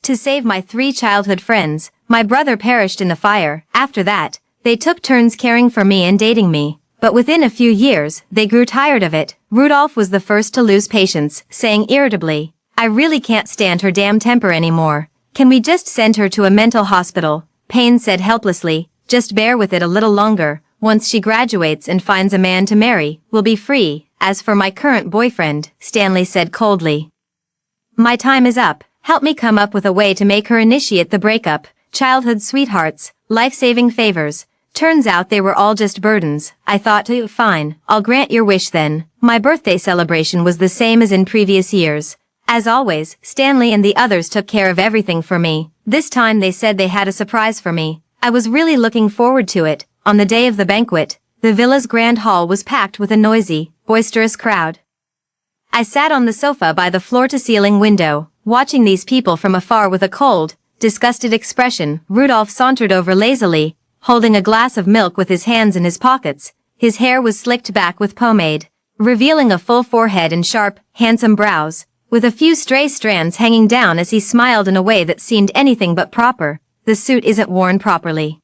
to save my 3 childhood friends. My brother perished in the fire. After that, they took turns caring for me and dating me. But within a few years, they grew tired of it. Rudolph was the first to lose patience, saying irritably, "I really can't stand her damn temper anymore. Can we just send her to a mental hospital?" Payne said helplessly, "Just bear with it a little longer. Once she graduates and finds a man to marry, we'll be free. As for my current boyfriend," Stanley said coldly, "my time is up. Help me come up with a way to make her initiate the breakup." Childhood sweethearts, life-saving favors. Turns out they were all just burdens. I thought, fine, I'll grant your wish then. My birthday celebration was the same as in previous years. As always, Stanley and the others took care of everything for me. This time they said they had a surprise for me. I was really looking forward to it. On the day of the banquet, the villa's grand hall was packed with a noisy, boisterous crowd. I sat on the sofa by the floor-to-ceiling window, watching these people from afar with a cold, disgusted expression. Rudolph sauntered over lazily, holding a glass of milk with his hands in his pockets. His hair was slicked back with pomade, revealing a full forehead and sharp, handsome brows, with a few stray strands hanging down as he smiled in a way that seemed anything but proper. The suit isn't worn properly,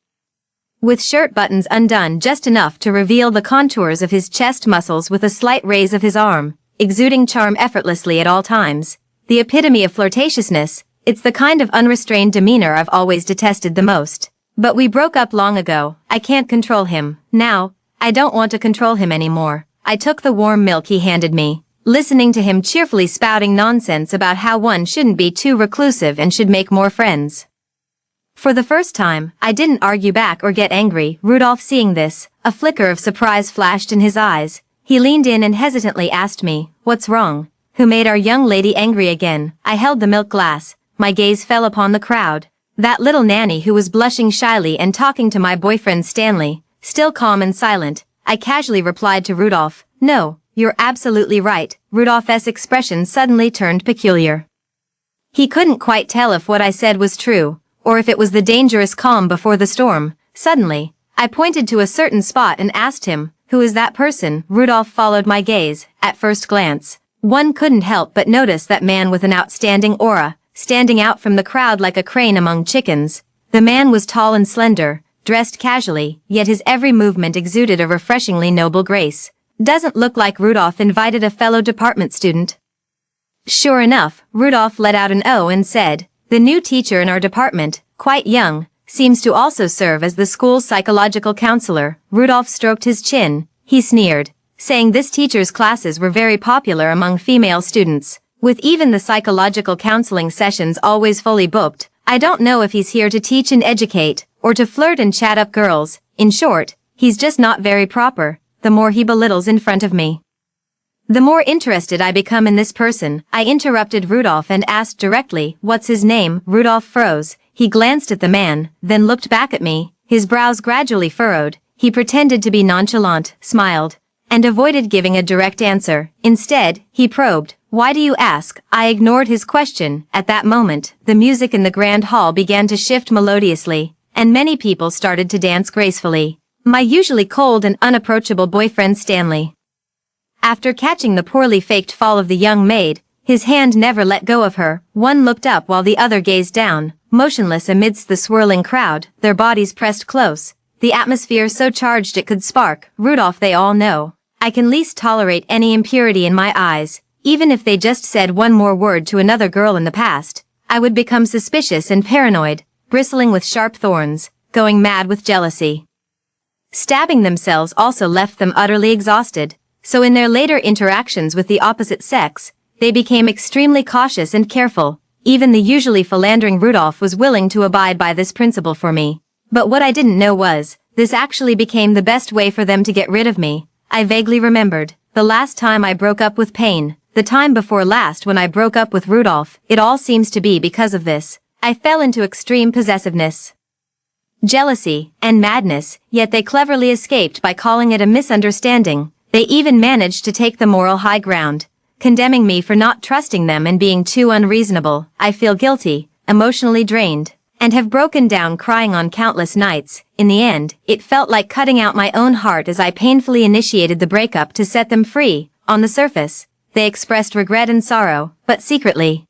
with shirt buttons undone just enough to reveal the contours of his chest muscles with a slight raise of his arm, exuding charm effortlessly at all times. The epitome of flirtatiousness. It's the kind of unrestrained demeanor I've always detested the most. But we broke up long ago. I can't control him. Now, I don't want to control him anymore. I took the warm milk he handed me, listening to him cheerfully spouting nonsense about how one shouldn't be too reclusive and should make more friends. For the first time, I didn't argue back or get angry. Rudolph, seeing this, a flicker of surprise flashed in his eyes. He leaned in and hesitantly asked me, "What's wrong? Who made our young lady angry again?" I held the milk glass. My gaze fell upon the crowd. That little nanny who was blushing shyly and talking to my boyfriend Stanley, still calm and silent. I casually replied to Rudolph, "No, you're absolutely right." Rudolph's expression suddenly turned peculiar. He couldn't quite tell if what I said was true, or if it was the dangerous calm before the storm. Suddenly, I pointed to a certain spot and asked him, "Who is that person?" Rudolph followed my gaze. At first glance, one couldn't help but notice that man with an outstanding aura, standing out from the crowd like a crane among chickens. The man was tall and slender, dressed casually, yet his every movement exuded a refreshingly noble grace. Doesn't look like Rudolph invited a fellow department student. Sure enough, Rudolph let out an "oh" and said, "The new teacher in our department, quite young, seems to also serve as the school's psychological counselor." Rudolph stroked his chin. He sneered, saying this teacher's classes were very popular among female students, with even the psychological counseling sessions always fully booked. I don't know if he's here to teach and educate, or to flirt and chat up girls. In short, he's just not very proper. The more he belittles in front of me, the more interested I become in this person. I interrupted Rudolph and asked directly, "What's his name?" Rudolph froze. He glanced at the man, then looked back at me. His brows gradually furrowed. He pretended to be nonchalant, smiled, and avoided giving a direct answer. Instead, he probed, "Why do you ask?" I ignored his question. At that moment, the music in the grand hall began to shift melodiously, and many people started to dance gracefully. My usually cold and unapproachable boyfriend Stanley, after catching the poorly faked fall of the young maid, his hand never let go of her. One looked up while the other gazed down, motionless amidst the swirling crowd, their bodies pressed close, the atmosphere so charged it could spark. Rudolph, they all know I can least tolerate any impurity in my eyes. Even if they just said one more word to another girl in the past, I would become suspicious and paranoid, bristling with sharp thorns, going mad with jealousy. Stabbing themselves also left them utterly exhausted, so in their later interactions with the opposite sex, they became extremely cautious and careful. Even the usually philandering Rudolph was willing to abide by this principle for me. But what I didn't know was, this actually became the best way for them to get rid of me. I vaguely remembered, the last time I broke up with Payne, the time before last when I broke up with Rudolph. It all seems to be because of this. I fell into extreme possessiveness, jealousy, and madness, yet they cleverly escaped by calling it a misunderstanding. They even managed to take the moral high ground, condemning me for not trusting them and being too unreasonable. I feel guilty, emotionally drained, and have broken down crying on countless nights. In the end, it felt like cutting out my own heart as I painfully initiated the breakup to set them free. On the surface, they expressed regret and sorrow, but secretly,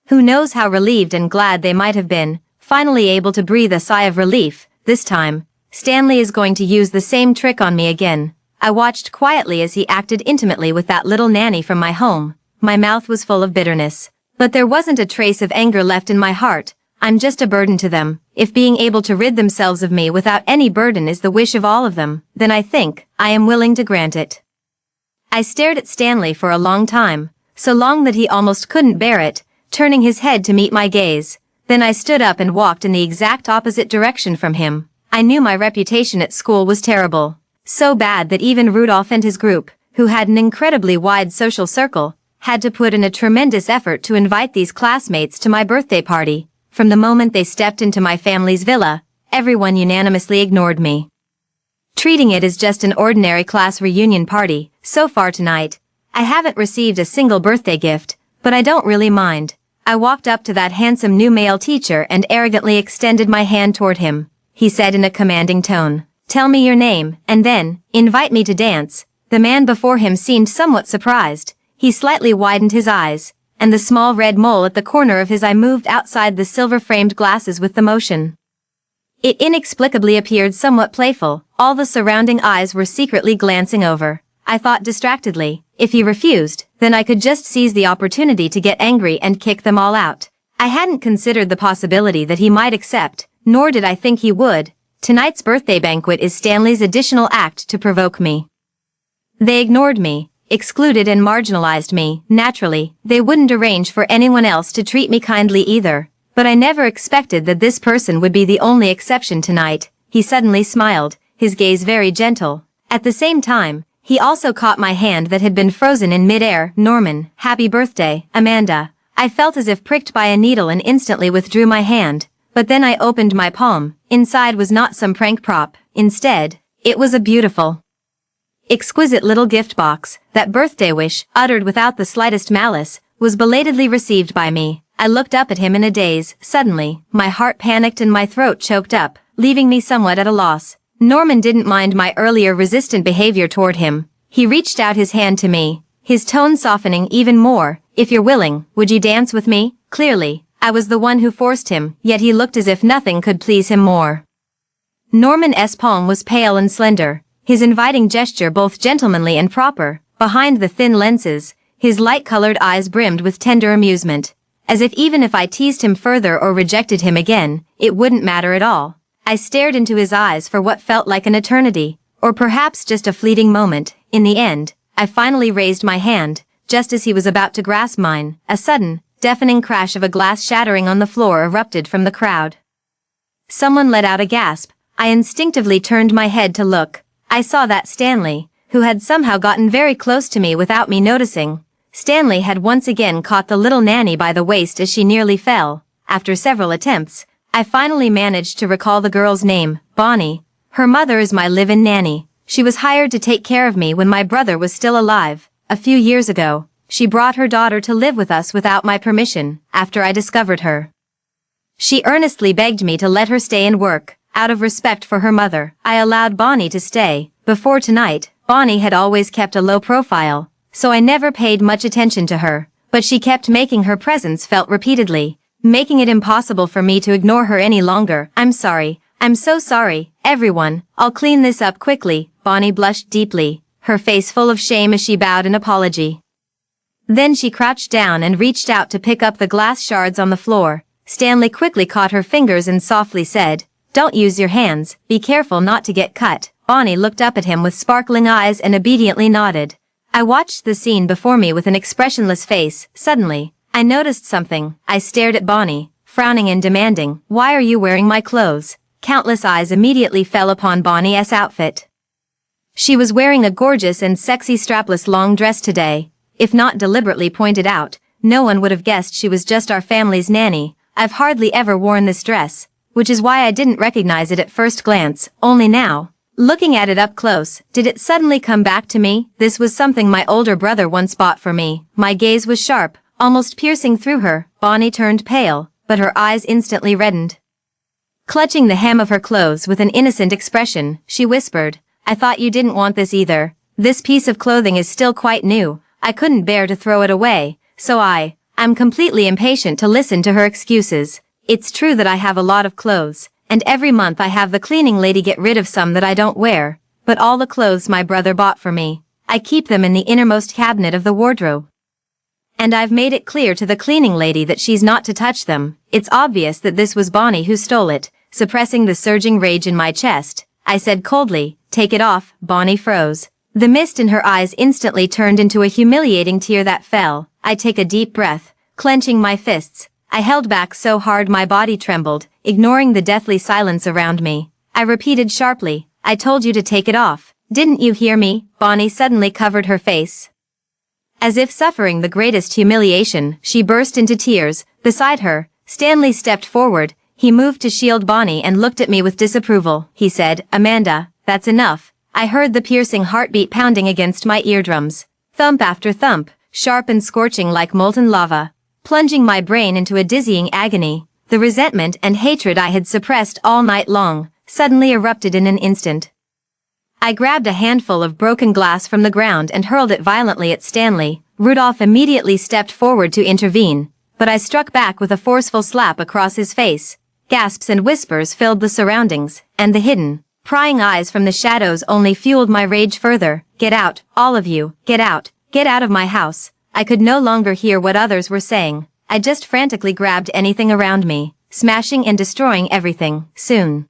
Who knows how relieved and glad they might have been, finally able to breathe a sigh of relief. This time, Stanley is going to use the same trick on me again. I watched quietly as he acted intimately with that little nanny from my home. My mouth was full of bitterness. But there wasn't a trace of anger left in my heart. I'm just a burden to them. If being able to rid themselves of me without any burden is the wish of all of them, then I think I am willing to grant it. I stared at Stanley for a long time, so long that he almost couldn't bear it, turning his head to meet my gaze. Then I stood up and walked in the exact opposite direction from him. I knew my reputation at school was terrible. So bad that even Rudolph and his group, who had an incredibly wide social circle, had to put in a tremendous effort to invite these classmates to my birthday party. From the moment they stepped into my family's villa, everyone unanimously ignored me, treating it as just an ordinary class reunion party. So far tonight, I haven't received a single birthday gift, but I don't really mind. I walked up to that handsome new male teacher and arrogantly extended my hand toward him. He said in a commanding tone, "Tell me your name, and then, invite me to dance." The man before him seemed somewhat surprised. He slightly widened his eyes, and the small red mole at the corner of his eye moved outside the silver-framed glasses with the motion. It inexplicably appeared somewhat playful. All the surrounding eyes were secretly glancing over. I thought distractedly, if he refused, then I could just seize the opportunity to get angry and kick them all out. I hadn't considered the possibility that he might accept, nor did I think he would. Tonight's birthday banquet is Stanley's additional act to provoke me. They ignored me, excluded and marginalized me. Naturally, they wouldn't arrange for anyone else to treat me kindly either. But I never expected that this person would be the only exception tonight. He suddenly smiled, his gaze very gentle. At the same time, he also caught my hand that had been frozen in mid-air. "Norman, happy birthday, Amanda." I felt as if pricked by a needle and instantly withdrew my hand. But then I opened my palm. Inside was not some prank prop. Instead, it was a beautiful, exquisite little gift box. That birthday wish, uttered without the slightest malice, was belatedly received by me. I looked up at him in a daze. Suddenly, my heart panicked and my throat choked up, leaving me somewhat at a loss. Norman didn't mind my earlier resistant behavior toward him. He reached out his hand to me, his tone softening even more. "If you're willing, would you dance with me?" Clearly, I was the one who forced him, yet he looked as if nothing could please him more. Norman's palm was pale and slender, his inviting gesture both gentlemanly and proper. Behind the thin lenses, his light-colored eyes brimmed with tender amusement, as if even if I teased him further or rejected him again, it wouldn't matter at all. I stared into his eyes for what felt like an eternity, or perhaps just a fleeting moment. In the end, I finally raised my hand, just as he was about to grasp mine. A sudden, deafening crash of a glass shattering on the floor erupted from the crowd. Someone let out a gasp. I instinctively turned my head to look. I saw that Stanley, who had somehow gotten very close to me without me noticing. Stanley had once again caught the little nanny by the waist as she nearly fell. After several attempts, I finally managed to recall the girl's name, Bonnie. Her mother is my live-in nanny. She was hired to take care of me when my brother was still alive. A few years ago, she brought her daughter to live with us without my permission. After I discovered her, she earnestly begged me to let her stay and work. Out of respect for her mother, I allowed Bonnie to stay. Before tonight, Bonnie had always kept a low profile, so I never paid much attention to her. But she kept making her presence felt repeatedly, making it impossible for me to ignore her any longer. "I'm sorry. I'm so sorry, everyone. I'll clean this up quickly." Bonnie blushed deeply, her face full of shame as she bowed in apology. Then she crouched down and reached out to pick up the glass shards on the floor. Stanley quickly caught her fingers and softly said, "Don't use your hands. Be careful not to get cut." Bonnie looked up at him with sparkling eyes and obediently nodded. I watched the scene before me with an expressionless face. Suddenly, I noticed something. I stared at Bonnie, frowning and demanding, "Why are you wearing my clothes?" Countless eyes immediately fell upon Bonnie's outfit. She was wearing a gorgeous and sexy strapless long dress today. If not deliberately pointed out, no one would have guessed she was just our family's nanny. I've hardly ever worn this dress, which is why I didn't recognize it at first glance. Only now, looking at it up close, did it suddenly come back to me. This was something my older brother once bought for me. My gaze was sharp, almost piercing through her. Bonnie turned pale, but her eyes instantly reddened. Clutching the hem of her clothes with an innocent expression, she whispered, "I thought you didn't want this either. This piece of clothing is still quite new. I couldn't bear to throw it away, so I I'm completely impatient to listen to her excuses. It's true that I have a lot of clothes, and every month I have the cleaning lady get rid of some that I don't wear, but all the clothes my brother bought for me, I keep them in the innermost cabinet of the wardrobe. And I've made it clear to the cleaning lady that she's not to touch them. It's obvious that this was Bonnie who stole it. Suppressing the surging rage in my chest, I said coldly, "Take it off." Bonnie froze. The mist in her eyes instantly turned into a humiliating tear that fell. I take a deep breath, clenching my fists. I held back so hard my body trembled, ignoring the deathly silence around me. I repeated sharply, "I told you to take it off. Didn't you hear me?" Bonnie suddenly covered her face. As if suffering the greatest humiliation, she burst into tears. Beside her, Stanley stepped forward. He moved to shield Bonnie and looked at me with disapproval. He said, "Amanda, that's enough." I heard the piercing heartbeat pounding against my eardrums. Thump after thump, sharp and scorching like molten lava, plunging my brain into a dizzying agony. The resentment and hatred I had suppressed all night long, suddenly erupted in an instant. I grabbed a handful of broken glass from the ground and hurled it violently at Stanley. Rudolph immediately stepped forward to intervene, but I struck back with a forceful slap across his face. Gasps and whispers filled the surroundings, and the hidden, prying eyes from the shadows only fueled my rage further. "Get out, all of you, get out of my house." I could no longer hear what others were saying. I just frantically grabbed anything around me, smashing and destroying everything. Soon,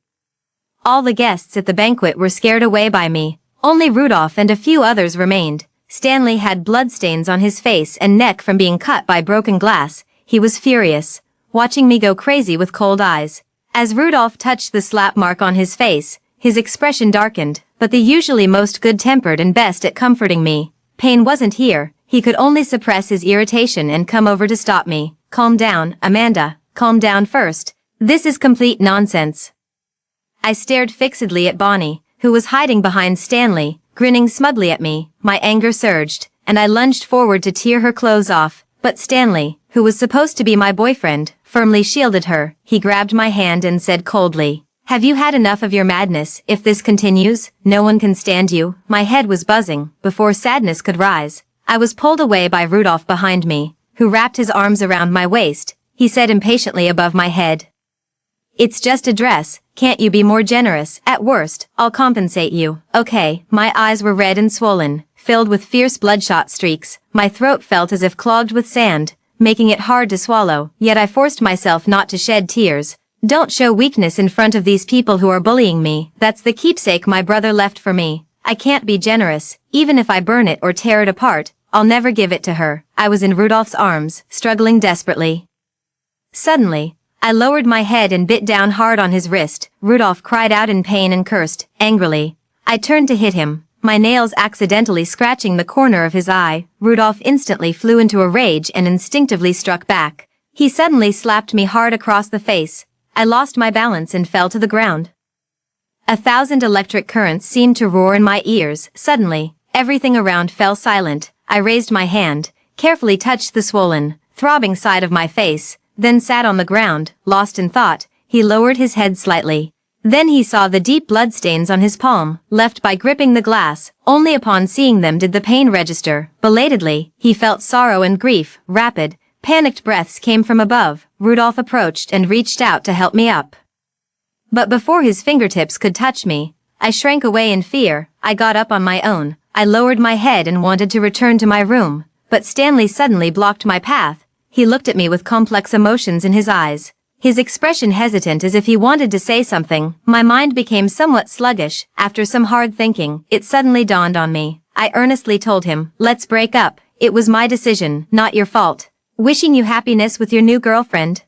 all the guests at the banquet were scared away by me. Only Rudolph and a few others remained. Stanley had bloodstains on his face and neck from being cut by broken glass. He was furious, watching me go crazy with cold eyes. As Rudolph touched the slap mark on his face, his expression darkened, but the usually most good-tempered and best at comforting me, Payne wasn't here. He could only suppress his irritation and come over to stop me. "Calm down, Amanda, calm down first. This is complete nonsense." I stared fixedly at Bonnie, who was hiding behind Stanley, grinning smugly at me. My anger surged, and I lunged forward to tear her clothes off, but Stanley, who was supposed to be my boyfriend, firmly shielded her. He grabbed my hand and said coldly, "Have you had enough of your madness? If this continues, no one can stand you." My head was buzzing. Before sadness could rise, I was pulled away by Rudolph behind me, who wrapped his arms around my waist. He said impatiently above my head, "It's just a dress, can't you be more generous? At worst, I'll compensate you." Okay. My eyes were red and swollen, filled with fierce bloodshot streaks. My throat felt as if clogged with sand, making it hard to swallow, yet I forced myself not to shed tears. "Don't show weakness in front of these people who are bullying me. That's the keepsake my brother left for me. I can't be generous. Even if I burn it or tear it apart, I'll never give it to her." I was in Rudolph's arms, struggling desperately. Suddenly, I lowered my head and bit down hard on his wrist. Rudolph cried out in pain and cursed, angrily. I turned to hit him, my nails accidentally scratching the corner of his eye. Rudolph instantly flew into a rage and instinctively struck back. He suddenly slapped me hard across the face. I lost my balance and fell to the ground. 1,000 electric currents seemed to roar in my ears. Suddenly, everything around fell silent. I raised my hand, carefully touched the swollen, throbbing side of my face, then sat on the ground, lost in thought. He lowered his head slightly. Then he saw the deep bloodstains on his palm, left by gripping the glass. Only upon seeing them did the pain register. Belatedly, he felt sorrow and grief. Rapid, panicked breaths came from above. Rudolph approached and reached out to help me up. But before his fingertips could touch me, I shrank away in fear. I got up on my own. I lowered my head and wanted to return to my room, but Stanley suddenly blocked my path. He looked at me with complex emotions in his eyes, his expression hesitant as if he wanted to say something. My mind became somewhat sluggish. After some hard thinking, it suddenly dawned on me. I earnestly told him, "Let's break up. It was my decision, not your fault. Wishing you happiness with your new girlfriend."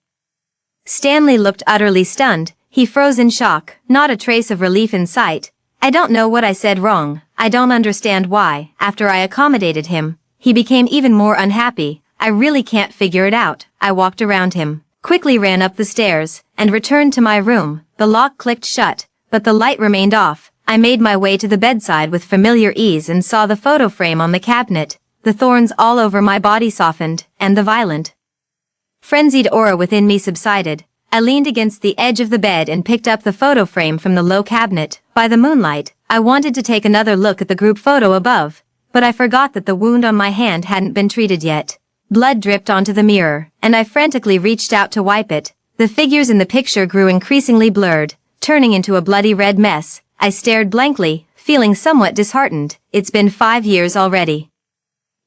Stanley looked utterly stunned. He froze in shock, not a trace of relief in sight. I don't know what I said wrong. I don't understand why. After I accommodated him, he became even more unhappy. I really can't figure it out. I walked around him, quickly ran up the stairs, and returned to my room. The lock clicked shut, but the light remained off. I made my way to the bedside with familiar ease and saw the photo frame on the cabinet. The thorns all over my body softened, and the violent, frenzied aura within me subsided. I leaned against the edge of the bed and picked up the photo frame from the low cabinet. By the moonlight, I wanted to take another look at the group photo above, but I forgot that the wound on my hand hadn't been treated yet. Blood dripped onto the mirror, and I frantically reached out to wipe it. The figures in the picture grew increasingly blurred, turning into a bloody red mess. I stared blankly, feeling somewhat disheartened. It's been 5 years already.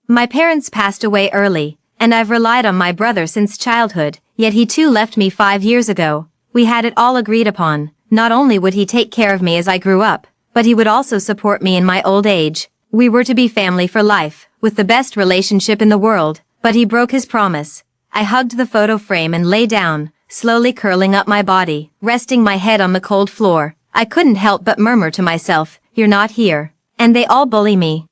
My parents passed away early, and I've relied on my brother since childhood, yet he too left me 5 years ago. We had it all agreed upon. Not only would he take care of me as I grew up, but he would also support me in my old age. We were to be family for life, with the best relationship in the world, but he broke his promise. I hugged the photo frame and lay down, slowly curling up my body, resting my head on the cold floor. I couldn't help but murmur to myself, "You're not here." And they all bully me.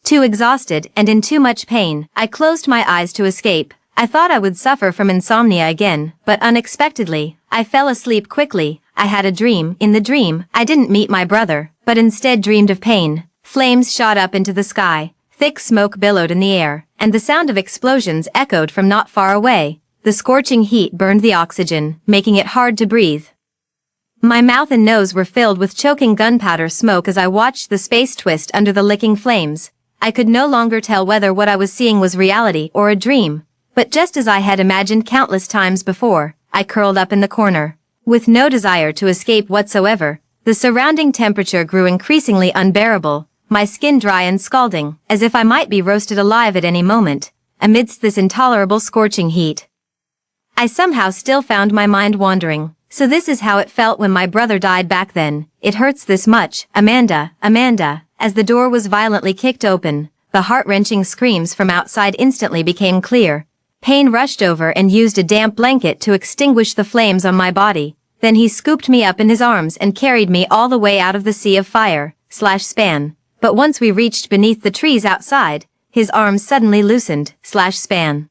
Too exhausted and in too much pain, I closed my eyes to escape. I thought I would suffer from insomnia again, but unexpectedly, I fell asleep quickly. I had a dream. In the dream, I didn't meet my brother, but instead dreamed of pain. Flames shot up into the sky, thick smoke billowed in the air, and the sound of explosions echoed from not far away. The scorching heat burned the oxygen, making it hard to breathe. My mouth and nose were filled with choking gunpowder smoke as I watched the space twist under the licking flames. I could no longer tell whether what I was seeing was reality or a dream, but just as I had imagined countless times before, I curled up in the corner. With no desire to escape whatsoever, the surrounding temperature grew increasingly unbearable, my skin dry and scalding, as if I might be roasted alive at any moment. Amidst this intolerable scorching heat, I somehow still found my mind wandering. So this is how it felt when my brother died back then. It hurts this much, Amanda, Amanda. As the door was violently kicked open, the heart-wrenching screams from outside instantly became clear. Payne rushed over and used a damp blanket to extinguish the flames on my body. Then he scooped me up in his arms and carried me all the way out of the sea of fire, /span. But once we reached beneath the trees outside, his arms suddenly loosened, /span.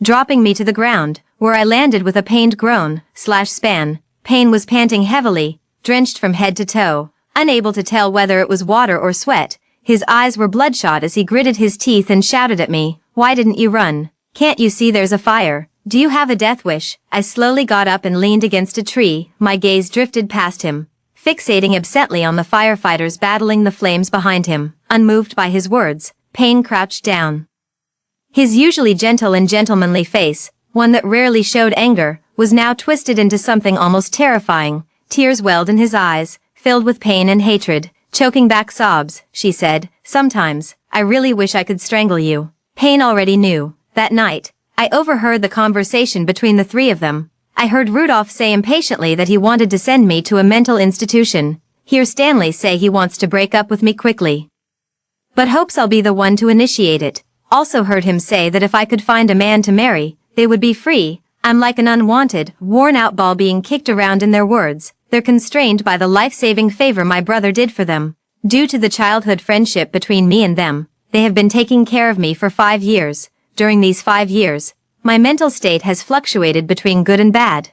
Dropping me to the ground, where I landed with a pained groan, /span. Payne was panting heavily, drenched from head to toe, unable to tell whether it was water or sweat. His eyes were bloodshot as he gritted his teeth and shouted at me, "Why didn't you run? Can't you see there's a fire? Do you have a death wish?" I slowly got up and leaned against a tree. My gaze drifted past him, fixating absently on the firefighters battling the flames behind him. Unmoved by his words, Payne crouched down. His usually gentle and gentlemanly face, one that rarely showed anger, was now twisted into something almost terrifying. Tears welled in his eyes, filled with pain and hatred. Choking back sobs, she said, "Sometimes, I really wish I could strangle you." Payne already knew. That night, I overheard the conversation between the three of them. I heard Rudolph say impatiently that he wanted to send me to a mental institution. Hear Stanley say he wants to break up with me quickly, but hopes I'll be the one to initiate it. Also heard him say that if I could find a man to marry, they would be free. I'm like an unwanted, worn-out ball being kicked around in their words. They're constrained by the life-saving favor my brother did for them. Due to the childhood friendship between me and them, they have been taking care of me for 5 years. During these 5 years, my mental state has fluctuated between good and bad.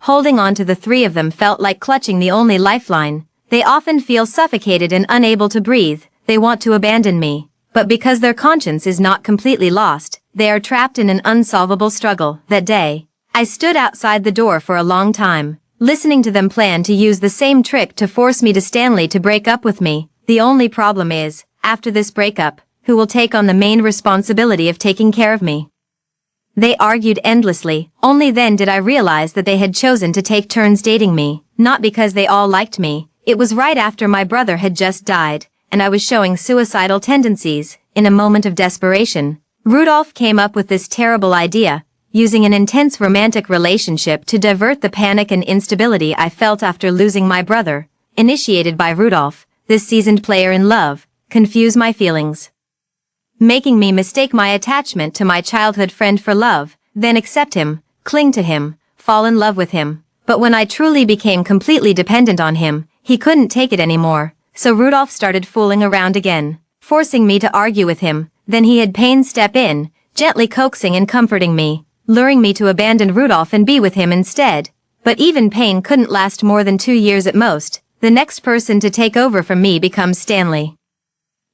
Holding on to the three of them felt like clutching the only lifeline. They often feel suffocated and unable to breathe. They want to abandon me, but because their conscience is not completely lost, they are trapped in an unsolvable struggle. That day, I stood outside the door for a long time, listening to them plan to use the same trick to force me to Stanley to break up with me. The only problem is, after this breakup, who will take on the main responsibility of taking care of me? They argued endlessly. Only then did I realize that they had chosen to take turns dating me, not because they all liked me. It was right after my brother had just died, and I was showing suicidal tendencies. In a moment of desperation, Rudolph came up with this terrible idea, using an intense romantic relationship to divert the panic and instability I felt after losing my brother. Initiated by Rudolph, this seasoned player in love, confuse my feelings, making me mistake my attachment to my childhood friend for love, then accept him, cling to him, fall in love with him. But when I truly became completely dependent on him, he couldn't take it anymore, so Rudolph started fooling around again, forcing me to argue with him. Then he had Payne step in, gently coaxing and comforting me, luring me to abandon Rudolph and be with him instead. But even Payne couldn't last more than 2 years at most. The next person to take over from me becomes Stanley.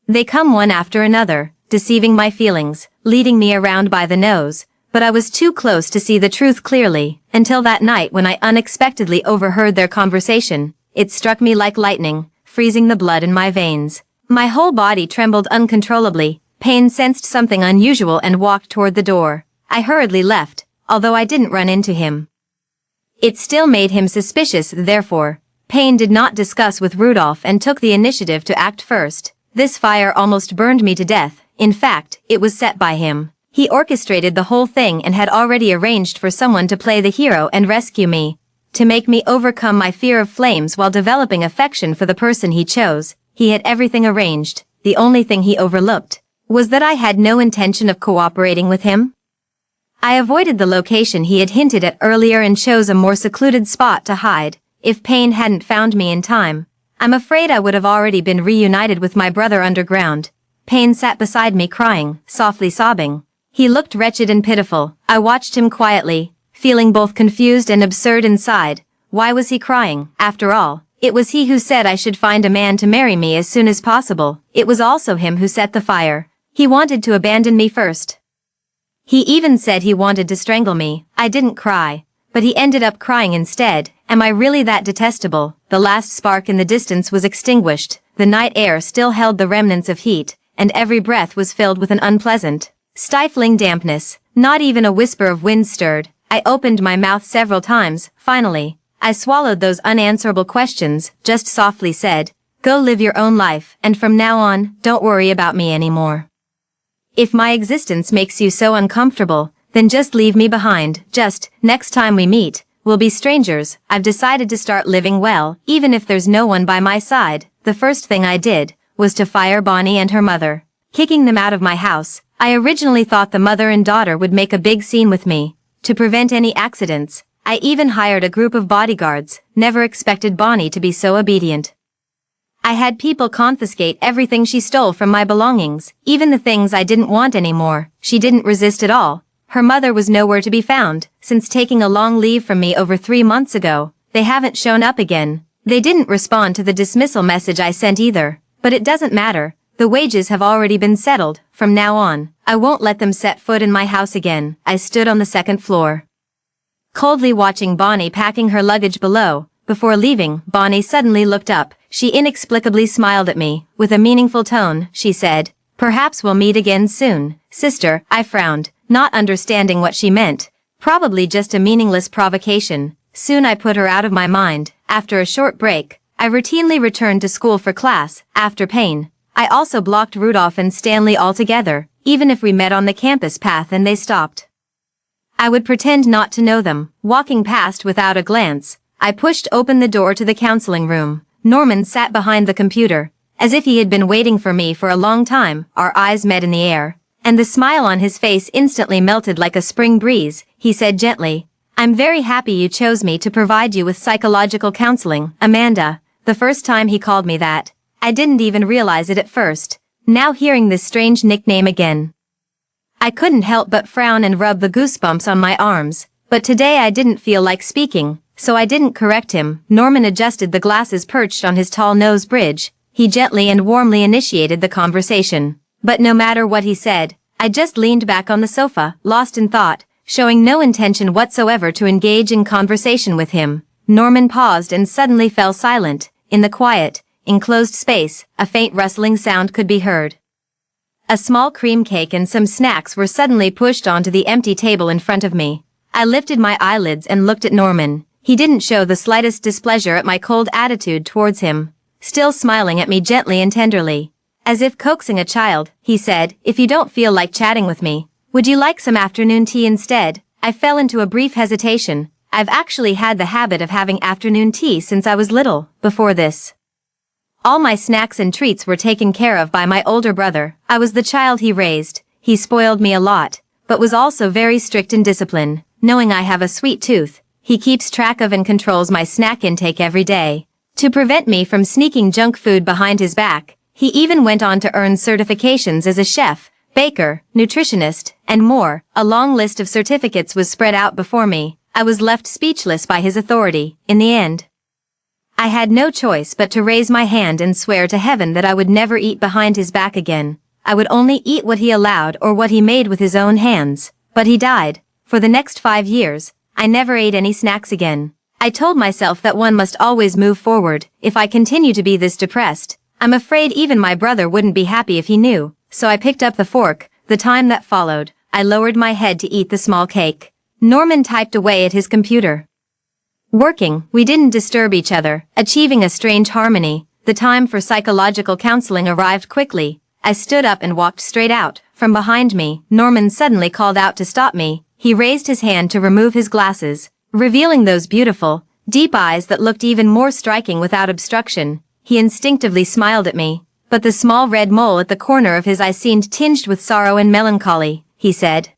They come one after another, deceiving my feelings, leading me around by the nose, but I was too close to see the truth clearly, until that night when I unexpectedly overheard their conversation. It struck me like lightning, freezing the blood in my veins. My whole body trembled uncontrollably. Payne sensed something unusual and walked toward the door. I hurriedly left, although I didn't run into him. It still made him suspicious, therefore. Payne did not discuss with Rudolph and took the initiative to act first. This fire almost burned me to death. In fact, it was set by him. He orchestrated the whole thing and had already arranged for someone to play the hero and rescue me. To make me overcome my fear of flames while developing affection for the person he chose, he had everything arranged. The only thing he overlooked was that I had no intention of cooperating with him. I avoided the location he had hinted at earlier and chose a more secluded spot to hide. If Payne hadn't found me in time, I'm afraid I would have already been reunited with my brother underground. Payne sat beside me crying, softly sobbing. He looked wretched and pitiful. I watched him quietly, feeling both confused and absurd inside. Why was he crying? After all, it was he who said I should find a man to marry me as soon as possible. It was also him who set the fire. He wanted to abandon me first. He even said he wanted to strangle me. I didn't cry, but he ended up crying instead. Am I really that detestable? The last spark in the distance was extinguished. The night air still held the remnants of heat, and every breath was filled with an unpleasant, stifling dampness. Not even a whisper of wind stirred. I opened my mouth several times. Finally, I swallowed those unanswerable questions, just softly said, "Go live your own life, and from now on, don't worry about me anymore. If my existence makes you so uncomfortable, then just leave me behind. Just, next time we meet, we'll be strangers. I've decided to start living well, even if there's no one by my side." The first thing I did was to fire Bonnie and her mother, kicking them out of my house. I originally thought the mother and daughter would make a big scene with me. To prevent any accidents, I even hired a group of bodyguards. Never expected Bonnie to be so obedient. I had people confiscate everything she stole from my belongings, even the things I didn't want anymore. She didn't resist at all. Her mother was nowhere to be found. Since taking a long leave from me over 3 months ago, they haven't shown up again. They didn't respond to the dismissal message I sent either. But it doesn't matter. The wages have already been settled. From now on, I won't let them set foot in my house again. I stood on the second floor, coldly watching Bonnie packing her luggage below. Before leaving, Bonnie suddenly looked up. She inexplicably smiled at me. With a meaningful tone, she said, "Perhaps we'll meet again soon." "Sister," I frowned, not understanding what she meant. Probably just a meaningless provocation. Soon I put her out of my mind. After a short break, I routinely returned to school for class. After Payne, I also blocked Rudolph and Stanley altogether, even if we met on the campus path and they stopped. I would pretend not to know them. Walking past without a glance, I pushed open the door to the counseling room. Norman sat behind the computer, as if he had been waiting for me for a long time. Our eyes met in the air, and the smile on his face instantly melted like a spring breeze. He said gently, "I'm very happy you chose me to provide you with psychological counseling, Amanda." The first time he called me that, I didn't even realize it at first. Now hearing this strange nickname again, I couldn't help but frown and rub the goosebumps on my arms. But today I didn't feel like speaking, so I didn't correct him. Norman adjusted the glasses perched on his tall nose bridge. He gently and warmly initiated the conversation. But no matter what he said, I just leaned back on the sofa, lost in thought, showing no intention whatsoever to engage in conversation with him. Norman paused and suddenly fell silent. In the quiet, enclosed space, a faint rustling sound could be heard. A small cream cake and some snacks were suddenly pushed onto the empty table in front of me. I lifted my eyelids and looked at Norman. He didn't show the slightest displeasure at my cold attitude towards him, still smiling at me gently and tenderly. As if coaxing a child, he said, "If you don't feel like chatting with me, would you like some afternoon tea instead?" I fell into a brief hesitation. I've actually had the habit of having afternoon tea since I was little. Before this, all my snacks and treats were taken care of by my older brother. I was the child he raised. He spoiled me a lot, but was also very strict in discipline. Knowing I have a sweet tooth, he keeps track of and controls my snack intake every day. To prevent me from sneaking junk food behind his back, he even went on to earn certifications as a chef, baker, nutritionist, and more. A long list of certificates was spread out before me. I was left speechless by his authority. In the end, I had no choice but to raise my hand and swear to heaven that I would never eat behind his back again. I would only eat what he allowed or what he made with his own hands. But he died. For the next 5 years, I never ate any snacks again. I told myself that one must always move forward. If I continue to be this depressed, I'm afraid even my brother wouldn't be happy if he knew. so I picked up the fork. The time that followed, I lowered my head to eat the small cake. Norman typed away at his computer. Working, we didn't disturb each other, achieving a strange harmony. The time for psychological counseling arrived quickly. I stood up and walked straight out. From behind me, Norman suddenly called out to stop me. He raised his hand to remove his glasses, revealing those beautiful, deep eyes that looked even more striking without obstruction. He instinctively smiled at me, but the small red mole at the corner of his eye seemed tinged with sorrow and melancholy. He said,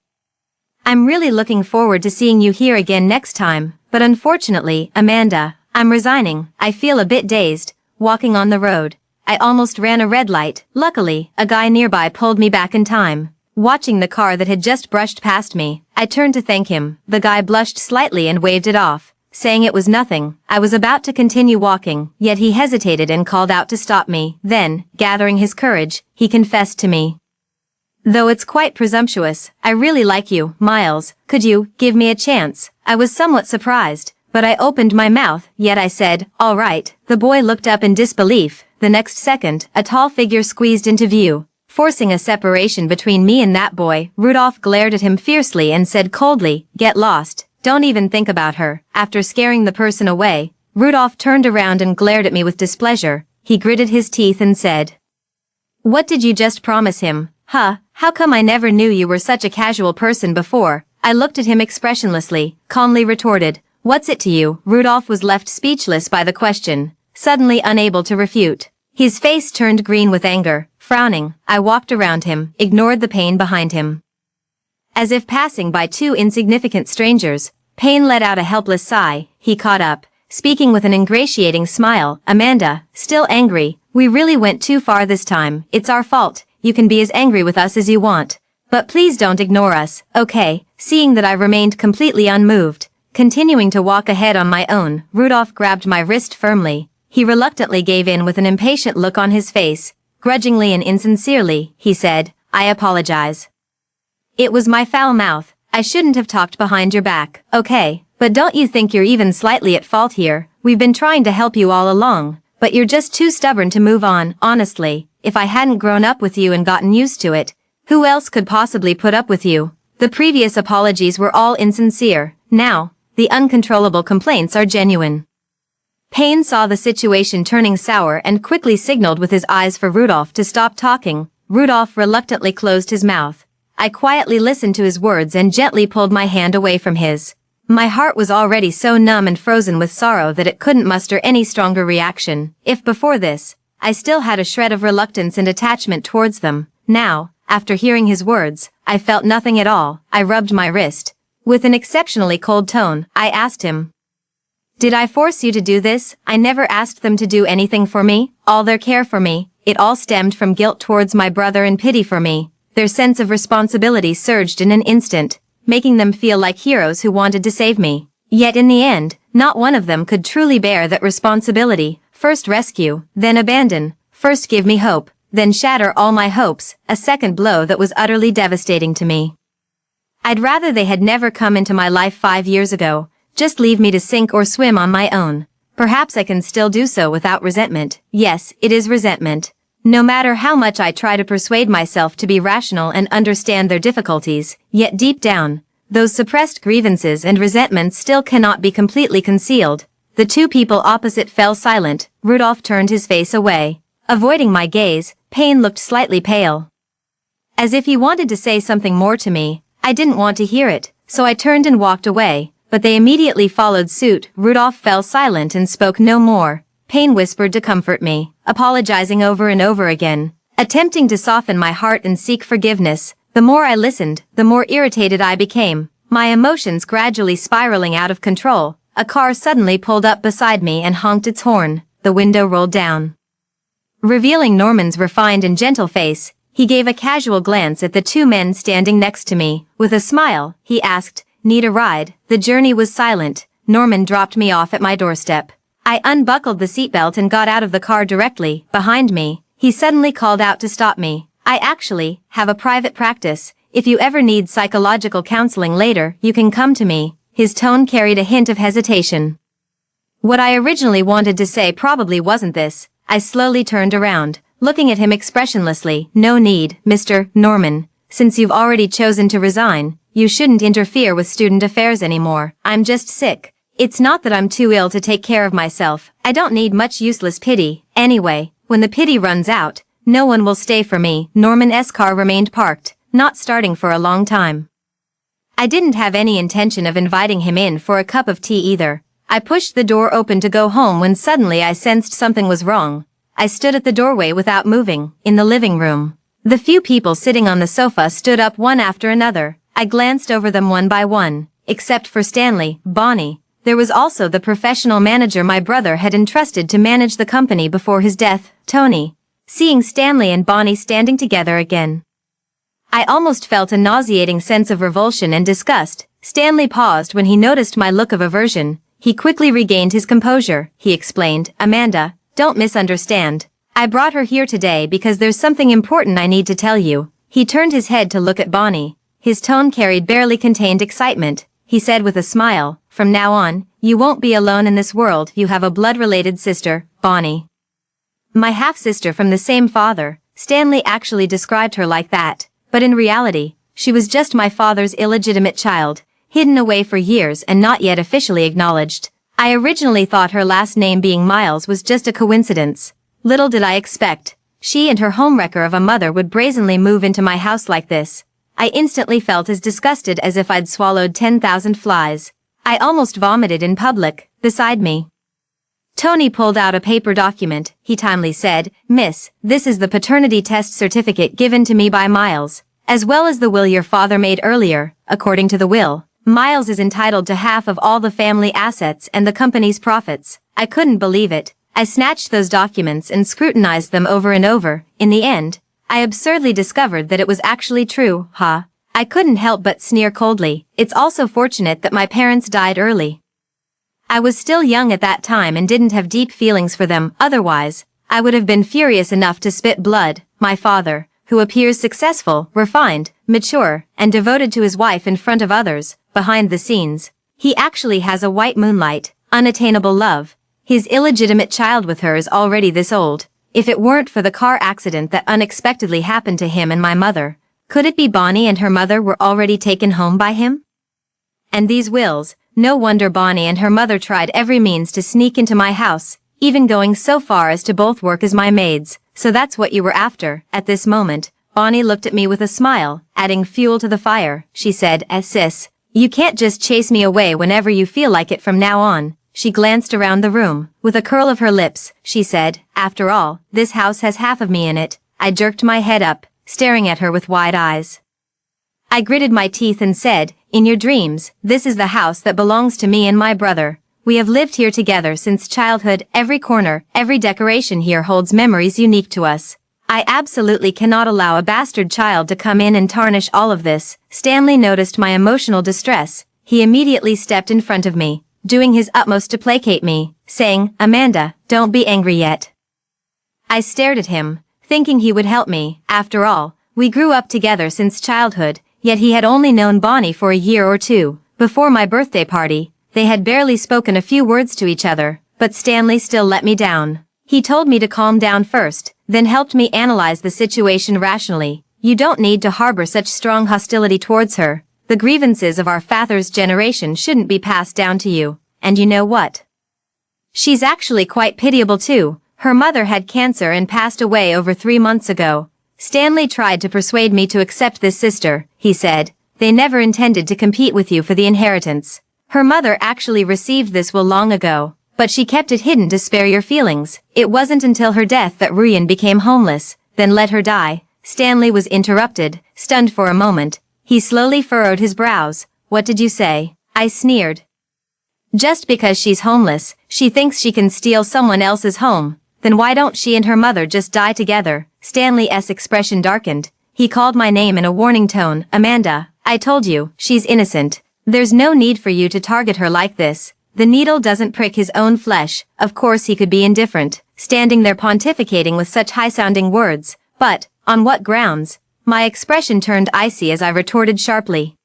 "I'm really looking forward to seeing you here again next time, but unfortunately, Amanda, I'm resigning." I feel a bit dazed, walking on the road. I almost ran a red light. Luckily, a guy nearby pulled me back in time. Watching the car that had just brushed past me, I turned to thank him. The guy blushed slightly and waved it off, saying it was nothing. I was about to continue walking, yet he hesitated and called out to stop me. Then, gathering his courage, he confessed to me. "Though it's quite presumptuous, I really like you, Miles. Could you give me a chance?" I was somewhat surprised, but I opened my mouth, yet I said, "All right." The boy looked up in disbelief. The next second, a tall figure squeezed into view, forcing a separation between me and that boy. Rudolph glared at him fiercely and said coldly, "Get lost. Don't even think about her." After scaring the person away, Rudolph turned around and glared at me with displeasure. He gritted his teeth and said, "What did you just promise him? Huh, how come I never knew you were such a casual person before?" I looked at him expressionlessly, calmly retorted, "What's it to you?" Rudolph was left speechless by the question, suddenly unable to refute. His face turned green with anger. Frowning, I walked around him, ignored the pain behind him. As if passing by two insignificant strangers, Payne let out a helpless sigh. He caught up, speaking with an ingratiating smile. "Amanda, still angry? We really went too far this time. It's our fault. You can be as angry with us as you want. But please don't ignore us, okay?" Seeing that I remained completely unmoved, continuing to walk ahead on my own, Rudolph grabbed my wrist firmly. He reluctantly gave in with an impatient look on his face. Grudgingly and insincerely, he said, "I apologize. It was my foul mouth. I shouldn't have talked behind your back." "Okay, but don't you think you're even slightly at fault here? We've been trying to help you all along, but you're just too stubborn to move on." Honestly, if I hadn't grown up with you and gotten used to it, who else could possibly put up with you? The previous apologies were all insincere. Now, the uncontrollable complaints are genuine. Payne saw the situation turning sour and quickly signaled with his eyes for Rudolph to stop talking. Rudolph reluctantly closed his mouth. I quietly listened to his words and gently pulled my hand away from his. My heart was already so numb and frozen with sorrow that it couldn't muster any stronger reaction. If before this, I still had a shred of reluctance and attachment towards them, now, after hearing his words, I felt nothing at all. I rubbed my wrist. With an exceptionally cold tone, I asked him, "Did I force you to do this?" I never asked them to do anything for me. All their care for me, it all stemmed from guilt towards my brother and pity for me. Their sense of responsibility surged in an instant, making them feel like heroes who wanted to save me. Yet in the end, not one of them could truly bear that responsibility. First rescue, then abandon. First give me hope, then shatter all my hopes. A second blow that was utterly devastating to me. I'd rather they had never come into my life 5 years ago. Just leave me to sink or swim on my own. Perhaps I can still do so without resentment. Yes, it is resentment. No matter how much I try to persuade myself to be rational and understand their difficulties, yet deep down, those suppressed grievances and resentments still cannot be completely concealed. The two people opposite fell silent. Rudolph turned his face away. Avoiding my gaze, Payne looked slightly pale. As if he wanted to say something more to me, I didn't want to hear it, so I turned and walked away. But they immediately followed suit. Rudolph fell silent and spoke no more. Payne whispered to comfort me, apologizing over and over again, attempting to soften my heart and seek forgiveness. The more I listened, the more irritated I became, my emotions gradually spiraling out of control. A car suddenly pulled up beside me and honked its horn. The window rolled down, revealing Norman's refined and gentle face. He gave a casual glance at the two men standing next to me. With a smile, he asked, "Need a ride?" The journey was silent. Norman dropped me off at my doorstep. I unbuckled the seatbelt and got out of the car directly. Behind me, he suddenly called out to stop me. "I actually have a private practice. If you ever need psychological counseling later, you can come to me." His tone carried a hint of hesitation. What I originally wanted to say probably wasn't this. I slowly turned around, looking at him expressionlessly. No need, Mr. Norman. Since you've already chosen to resign, you shouldn't interfere with student affairs anymore. I'm just sick. It's not that I'm too ill to take care of myself. I don't need much useless pity. Anyway, when the pity runs out, no one will stay for me. Norman's car remained parked, not starting for a long time. I didn't have any intention of inviting him in for a cup of tea either. I pushed the door open to go home when suddenly I sensed something was wrong. I stood at the doorway without moving, in the living room. The few people sitting on the sofa stood up one after another. I glanced over them one by one, except for Stanley, Bonnie. There was also the professional manager my brother had entrusted to manage the company before his death, Tony. Seeing Stanley and Bonnie standing together again, I almost felt a nauseating sense of revulsion and disgust. Stanley paused when he noticed my look of aversion. He quickly regained his composure. He explained, Amanda, don't misunderstand. I brought her here today because there's something important I need to tell you. He turned his head to look at Bonnie. His tone carried barely contained excitement. He said with a smile, from now on, you won't be alone in this world. You have a blood-related sister, Bonnie. My half-sister from the same father. Stanley actually described her like that. But in reality, she was just my father's illegitimate child, hidden away for years and not yet officially acknowledged. I originally thought her last name being Miles was just a coincidence. Little did I expect, she and her homewrecker of a mother would brazenly move into my house like this. I instantly felt as disgusted as if I'd swallowed 10,000 flies. I almost vomited in public, beside me. Tony pulled out a paper document. He timely said, Miss, this is the paternity test certificate given to me by Miles, as well as the will your father made earlier. According to the will, Miles is entitled to half of all the family assets and the company's profits. I couldn't believe it. I snatched those documents and scrutinized them over and over. In the end, I absurdly discovered that it was actually true. I couldn't help but sneer coldly. It's also fortunate that my parents died early. I was still young at that time and didn't have deep feelings for them. Otherwise, I would have been furious enough to spit blood. My father, who appears successful, refined, mature, and devoted to his wife in front of others, behind the scenes, he actually has a white moonlight, unattainable love. His illegitimate child with her is already this old. If it weren't for the car accident that unexpectedly happened to him and my mother, could it be Bonnie and her mother were already taken home by him? And these wills, no wonder Bonnie and her mother tried every means to sneak into my house, even going so far as to both work as my maids. So that's what you were after. At this moment, Bonnie looked at me with a smile, adding fuel to the fire. She said, Sis, you can't just chase me away whenever you feel like it from now on. She glanced around the room. With a curl of her lips, she said, after all, this house has half of me in it. I jerked my head up, staring at her with wide eyes. I gritted my teeth and said, in your dreams, this is the house that belongs to me and my brother. We have lived here together since childhood. Every corner, every decoration here holds memories unique to us. I absolutely cannot allow a bastard child to come in and tarnish all of this. Stanley noticed my emotional distress. He immediately stepped in front of me, doing his utmost to placate me, saying, Amanda, don't be angry yet. I stared at him, thinking he would help me. After all, we grew up together since childhood, yet he had only known Bonnie for a year or two. Before my birthday party, they had barely spoken a few words to each other, but Stanley still let me down. He told me to calm down first, then helped me analyze the situation rationally. You don't need to harbor such strong hostility towards her. The grievances of our father's generation shouldn't be passed down to you. And you know what? She's actually quite pitiable too. Her mother had cancer and passed away over 3 months ago. Stanley tried to persuade me to accept this sister. He said, they never intended to compete with you for the inheritance. Her mother actually received this will long ago, but she kept it hidden to spare your feelings. It wasn't until her death that Ruyan became homeless, then let her die. Stanley was interrupted, stunned for a moment. He slowly furrowed his brows. What did you say? I sneered. Just because she's homeless, she thinks she can steal someone else's home. Then why don't she and her mother just die together? Stanley's expression darkened. He called my name in a warning tone. Amanda, I told you, she's innocent. There's no need for you to target her like this. The needle doesn't prick his own flesh. Of course he could be indifferent, standing there pontificating with such high-sounding words. But, on what grounds? My expression turned icy as I retorted sharply.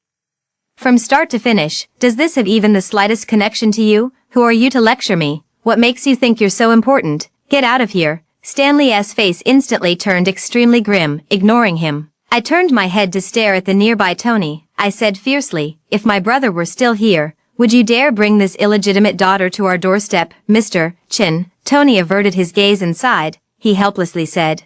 From start to finish, does this have even the slightest connection to you? Who are you to lecture me? What makes you think you're so important? Get out of here. Stanley's face instantly turned extremely grim, ignoring him. I turned my head to stare at the nearby Tony. I said fiercely, "If my brother were still here, would you dare bring this illegitimate daughter to our doorstep, Mr. Chin?" Tony averted his gaze and sighed. He helplessly said,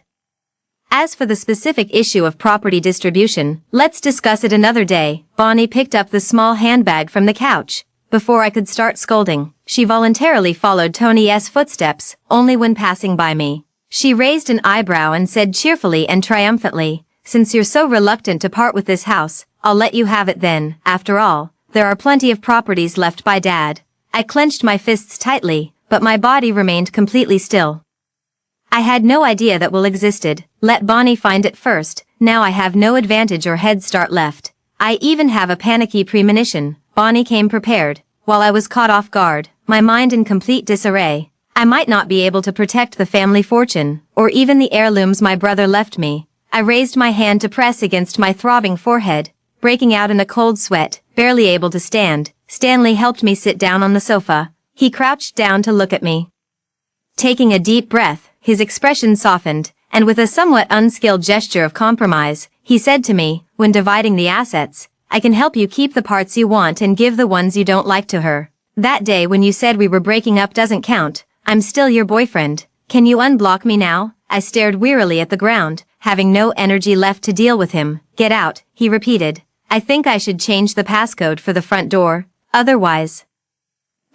"As for the specific issue of property distribution, let's discuss it another day." Bonnie picked up the small handbag from the couch. Before I could start scolding, she voluntarily followed Tony's footsteps, only when passing by me. She raised an eyebrow and said cheerfully and triumphantly, "Since you're so reluctant to part with this house, I'll let you have it then. After all, there are plenty of properties left by Dad." I clenched my fists tightly, but my body remained completely still. I had no idea that will existed. Let Bonnie find it first. Now I have no advantage or head start left. I even have a panicky premonition. Bonnie came prepared, while I was caught off guard, my mind in complete disarray. I might not be able to protect the family fortune, or even the heirlooms my brother left me. I raised my hand to press against my throbbing forehead, breaking out in a cold sweat, barely able to stand. Stanley helped me sit down on the sofa. He crouched down to look at me. Taking a deep breath, his expression softened, and with a somewhat unskilled gesture of compromise, he said to me, "When dividing the assets, I can help you keep the parts you want and give the ones you don't like to her. That day when you said we were breaking up doesn't count. I'm still your boyfriend. Can you unblock me now?" I stared wearily at the ground, having no energy left to deal with him. "Get out," he repeated. "I think I should change the passcode for the front door. Otherwise,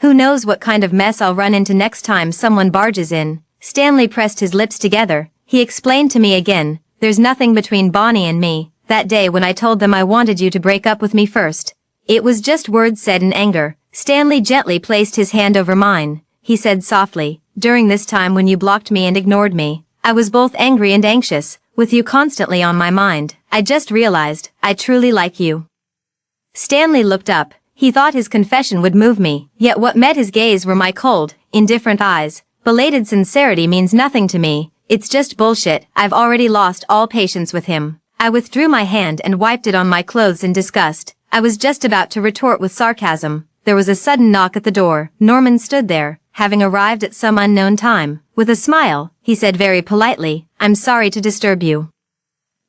who knows what kind of mess I'll run into next time someone barges in." Stanley pressed his lips together. He explained to me again, "There's nothing between Bonnie and me. That day when I told them I wanted you to break up with me first, it was just words said in anger." Stanley gently placed his hand over mine. He said softly, "During this time when you blocked me and ignored me, I was both angry and anxious, with you constantly on my mind. I just realized, I truly like you." Stanley looked up. He thought his confession would move me, yet what met his gaze were my cold, indifferent eyes. Belated sincerity means nothing to me. It's just bullshit. I've already lost all patience with him. I withdrew my hand and wiped it on my clothes in disgust. I was just about to retort with sarcasm. There was a sudden knock at the door. Norman stood there, having arrived at some unknown time. With a smile, he said very politely, "I'm sorry to disturb you,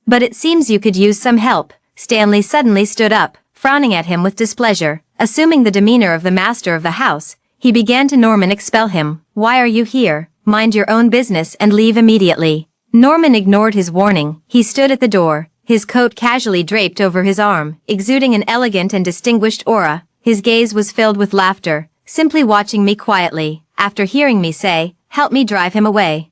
but it seems you could use some help." Stanley suddenly stood up, frowning at him with displeasure. Assuming the demeanor of the master of the house, he began to Norman expel him. "Why are you here? Mind your own business and leave immediately." Norman ignored his warning. He stood at the door, his coat casually draped over his arm, exuding an elegant and distinguished aura. His gaze was filled with laughter, simply watching me quietly. After hearing me say, "Help me drive him away,"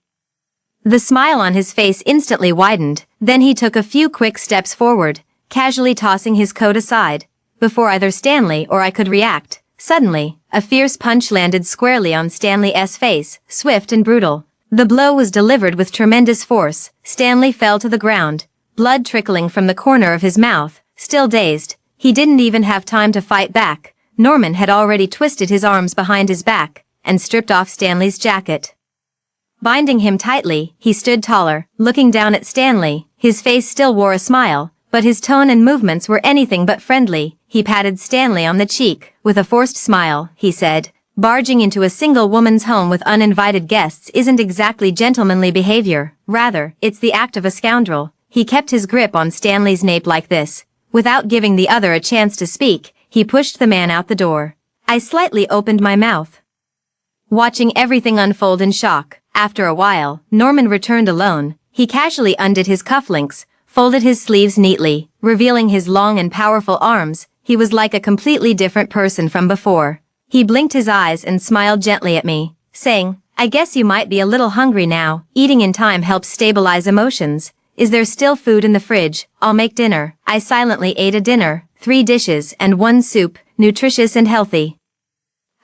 the smile on his face instantly widened. Then he took a few quick steps forward, casually tossing his coat aside. Before either Stanley or I could react, suddenly, a fierce punch landed squarely on Stanley's face, swift and brutal. The blow was delivered with tremendous force. Stanley fell to the ground, blood trickling from the corner of his mouth. Still dazed, he didn't even have time to fight back. Norman had already twisted his arms behind his back and stripped off Stanley's jacket. Binding him tightly, he stood taller, looking down at Stanley. His face still wore a smile, but his tone and movements were anything but friendly. He patted Stanley on the cheek. With a forced smile, he said, "Barging into a single woman's home with uninvited guests isn't exactly gentlemanly behavior. Rather, it's the act of a scoundrel." He kept his grip on Stanley's nape like this. Without giving the other a chance to speak, he pushed the man out the door. I slightly opened my mouth, watching everything unfold in shock. After a while, Norman returned alone. He casually undid his cufflinks, folded his sleeves neatly, revealing his long and powerful arms. He was like a completely different person from before. He blinked his eyes and smiled gently at me, saying, "I guess you might be a little hungry now. Eating in time helps stabilize emotions. Is there still food in the fridge? I'll make dinner." I silently ate a dinner, 3 dishes and 1 soup, nutritious and healthy.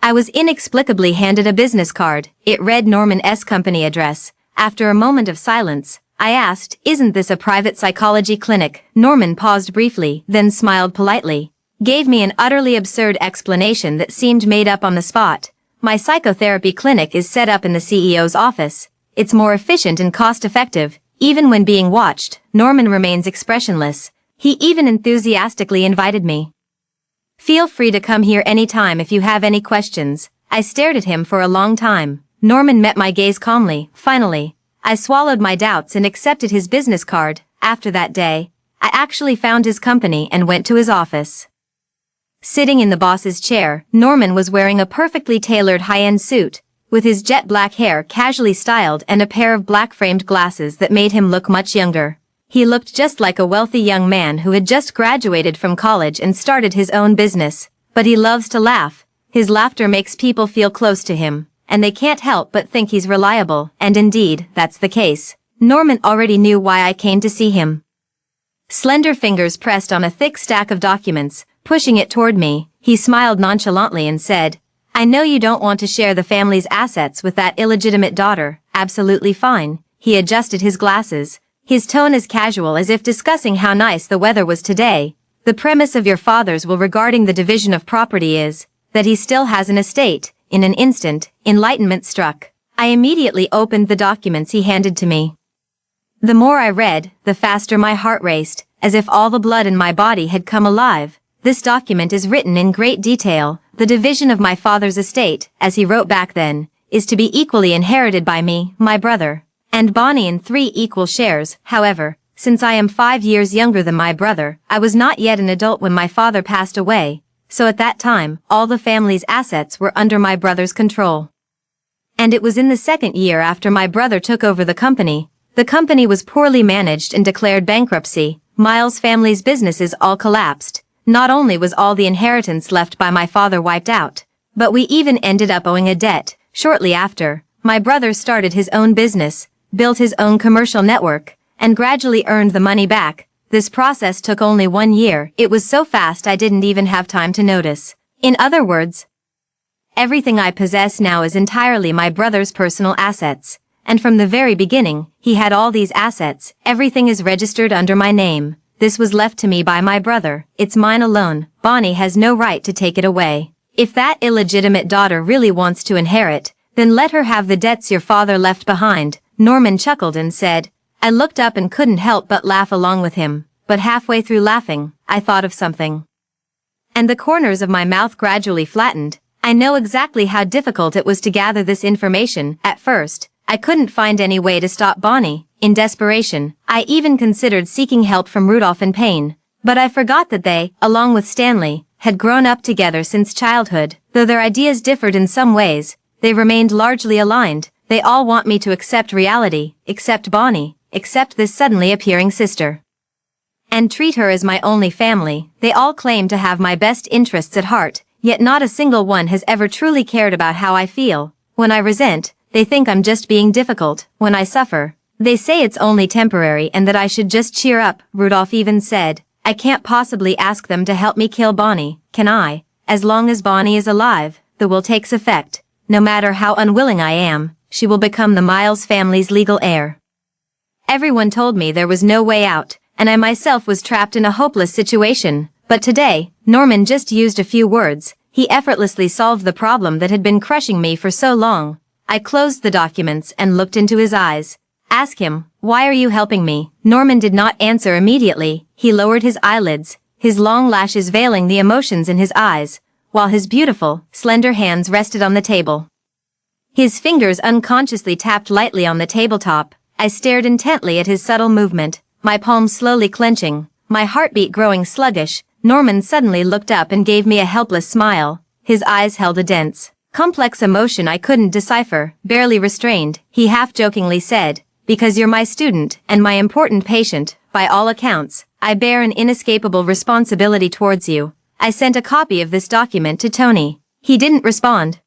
I was inexplicably handed a business card. It read Norman's company address. After a moment of silence, I asked, "Isn't this a private psychology clinic?" Norman paused briefly, then smiled politely. Gave me an utterly absurd explanation that seemed made up on the spot. "My psychotherapy clinic is set up in the CEO's office. It's more efficient and cost-effective." Even when being watched, Norman remains expressionless. He even enthusiastically invited me. "Feel free to come here anytime if you have any questions." I stared at him for a long time. Norman met my gaze calmly. Finally, I swallowed my doubts and accepted his business card. After that day, I actually found his company and went to his office. Sitting in the boss's chair, Norman was wearing a perfectly tailored high-end suit, with his jet black hair casually styled and a pair of black-framed glasses that made him look much younger. He looked just like a wealthy young man who had just graduated from college and started his own business, but he loves to laugh. His laughter makes people feel close to him, and they can't help but think he's reliable, and indeed, that's the case. Norman already knew why I came to see him. Slender fingers pressed on a thick stack of documents, pushing it toward me. He smiled nonchalantly and said, "I know you don't want to share the family's assets with that illegitimate daughter. Absolutely fine." He adjusted his glasses, his tone as casual as if discussing how nice the weather was today. "The premise of your father's will regarding the division of property is that he still has an estate." In an instant, enlightenment struck. I immediately opened the documents he handed to me. The more I read, the faster my heart raced, as if all the blood in my body had come alive. This document is written in great detail. The division of my father's estate, as he wrote back then, is to be equally inherited by me, my brother, and Bonnie in 3 equal shares. However, since I am 5 years younger than my brother, I was not yet an adult when my father passed away, so at that time, all the family's assets were under my brother's control. And it was in the 2nd year after my brother took over the company. The company was poorly managed and declared bankruptcy. Miles' family's businesses all collapsed. Not only was all the inheritance left by my father wiped out, but we even ended up owing a debt. Shortly after, my brother started his own business, built his own commercial network, and gradually earned the money back. This process took only 1 year. It was so fast I didn't even have time to notice. In other words, everything I possess now is entirely my brother's personal assets. And from the very beginning, he had all these assets. Everything is registered under my name. This was left to me by my brother. It's mine alone. Bonnie has no right to take it away. If that illegitimate daughter really wants to inherit, then let her have the debts your father left behind." Norman chuckled and said. I looked up and couldn't help but laugh along with him, but halfway through laughing, I thought of something. And the corners of my mouth gradually flattened. I know exactly how difficult it was to gather this information. At first, I couldn't find any way to stop Bonnie. In desperation, I even considered seeking help from Rudolph in pain, but I forgot that they, along with Stanley, had grown up together since childhood. Though their ideas differed in some ways, they remained largely aligned. They all want me to accept reality, accept Bonnie, accept this suddenly appearing sister, and treat her as my only family. They all claim to have my best interests at heart, yet not a single one has ever truly cared about how I feel. When I resent, they think I'm just being difficult. When I suffer, they say it's only temporary and that I should just cheer up. Rudolph even said, I can't possibly ask them to help me kill Bonnie, can I? As long as Bonnie is alive, the will takes effect. No matter how unwilling I am, she will become the Miles family's legal heir. Everyone told me there was no way out, and I myself was trapped in a hopeless situation. But today, Norman just used a few words. He effortlessly solved the problem that had been crushing me for so long. I closed the documents and looked into his eyes. Ask him, why are you helping me? Norman did not answer immediately. He lowered his eyelids, his long lashes veiling the emotions in his eyes, while his beautiful, slender hands rested on the table. His fingers unconsciously tapped lightly on the tabletop. I stared intently at his subtle movement, my palms slowly clenching, my heartbeat growing sluggish. Norman suddenly looked up and gave me a helpless smile. His eyes held a dense, complex emotion I couldn't decipher. Barely restrained, he half-jokingly said, because you're my student and my important patient, by all accounts, I bear an inescapable responsibility towards you. I sent a copy of this document to Tony. He didn't respond.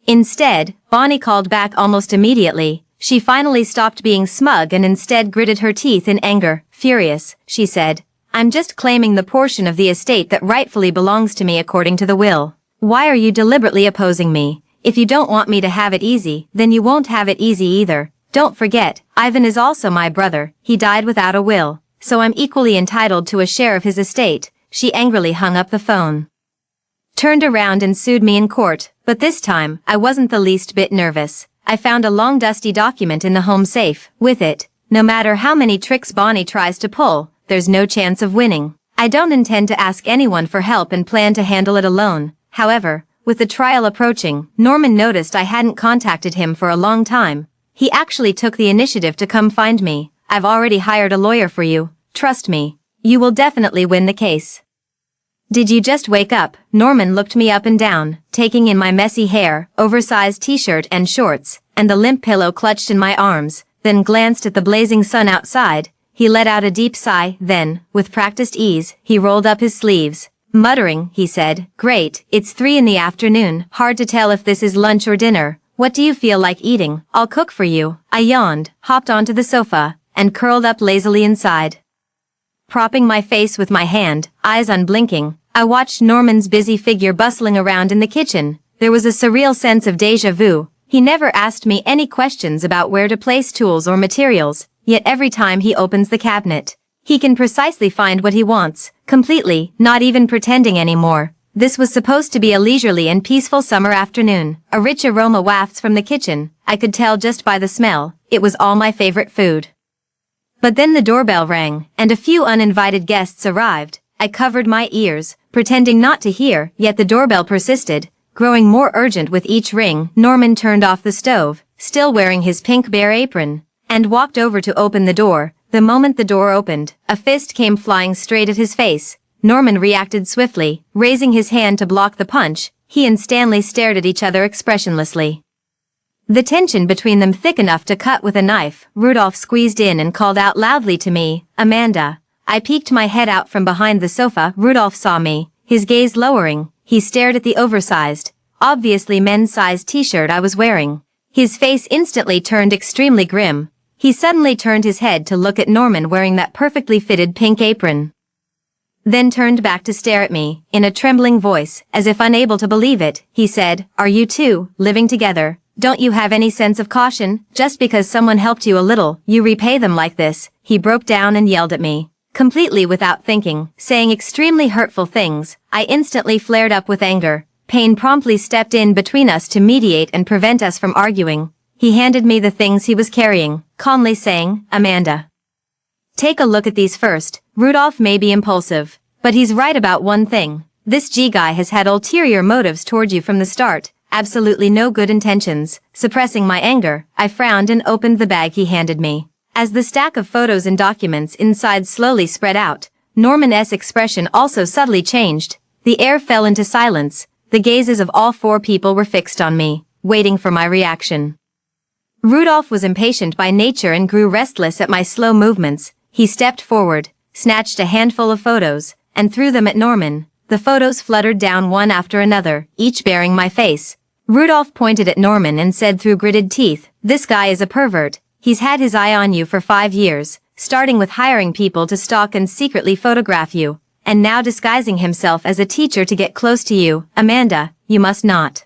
Instead, Bonnie called back almost immediately. She finally stopped being smug and instead gritted her teeth in anger. Furious, she said, I'm just claiming the portion of the estate that rightfully belongs to me according to the will. Why are you deliberately opposing me? If you don't want me to have it easy, then you won't have it easy either. Don't forget, Ivan is also my brother. He died without a will, so I'm equally entitled to a share of his estate. She angrily hung up the phone, turned around and sued me in court, but this time, I wasn't the least bit nervous. I found a long dusty document in the home safe. With it, no matter how many tricks Bonnie tries to pull, there's no chance of winning. I don't intend to ask anyone for help and plan to handle it alone. However, with the trial approaching, Norman noticed I hadn't contacted him for a long time. He actually took the initiative to come find me. I've already hired a lawyer for you. Trust me. You will definitely win the case. Did you just wake up? Norman looked me up and down, taking in my messy hair, oversized t-shirt and shorts, and the limp pillow clutched in my arms, then glanced at the blazing sun outside. He let out a deep sigh, then, with practiced ease, he rolled up his sleeves. Muttering, he said, "Great, it's 3 in the afternoon, hard to tell if this is lunch or dinner. What do you feel like eating? I'll cook for you." I yawned, hopped onto the sofa, and curled up lazily inside. Propping my face with my hand, eyes unblinking, I watched Norman's busy figure bustling around in the kitchen. There was a surreal sense of déjà vu. He never asked me any questions about where to place tools or materials, yet every time he opens the cabinet, he can precisely find what he wants, completely, not even pretending anymore. This was supposed to be a leisurely and peaceful summer afternoon. A rich aroma wafts from the kitchen. I could tell just by the smell. It was all my favorite food. But then the doorbell rang, and a few uninvited guests arrived. I covered my ears, pretending not to hear, yet the doorbell persisted, growing more urgent with each ring. Norman turned off the stove, still wearing his pink bear apron, and walked over to open the door. The moment the door opened, a fist came flying straight at his face. Norman reacted swiftly, raising his hand to block the punch. He and Stanley stared at each other expressionlessly. The tension between them thick enough to cut with a knife. Rudolph squeezed in and called out loudly to me, "Amanda." I peeked my head out from behind the sofa. Rudolph saw me, his gaze lowering. He stared at the oversized, obviously men's-sized t-shirt I was wearing. His face instantly turned extremely grim. He suddenly turned his head to look at Norman wearing that perfectly fitted pink apron. Then turned back to stare at me, in a trembling voice, as if unable to believe it. He said, "Are you two living together? Don't you have any sense of caution? Just because someone helped you a little, you repay them like this." He broke down and yelled at me, completely without thinking, saying extremely hurtful things. I instantly flared up with anger. Payne promptly stepped in between us to mediate and prevent us from arguing. He handed me the things he was carrying, calmly saying, "Amanda, take a look at these first." Rudolph may be impulsive, but he's right about one thing. This G guy has had ulterior motives toward you from the start. Absolutely no good intentions. Suppressing my anger, I frowned and opened the bag he handed me. As the stack of photos and documents inside slowly spread out, Norman's expression also subtly changed. The air fell into silence. The gazes of all 4 people were fixed on me, waiting for my reaction. Rudolph was impatient by nature and grew restless at my slow movements. He stepped forward, snatched a handful of photos, and threw them at Norman. The photos fluttered down one after another, each bearing my face. Rudolph pointed at Norman and said through gritted teeth, "This guy is a pervert. He's had his eye on you for 5 years, starting with hiring people to stalk and secretly photograph you, and now disguising himself as a teacher to get close to you. Amanda, you must not."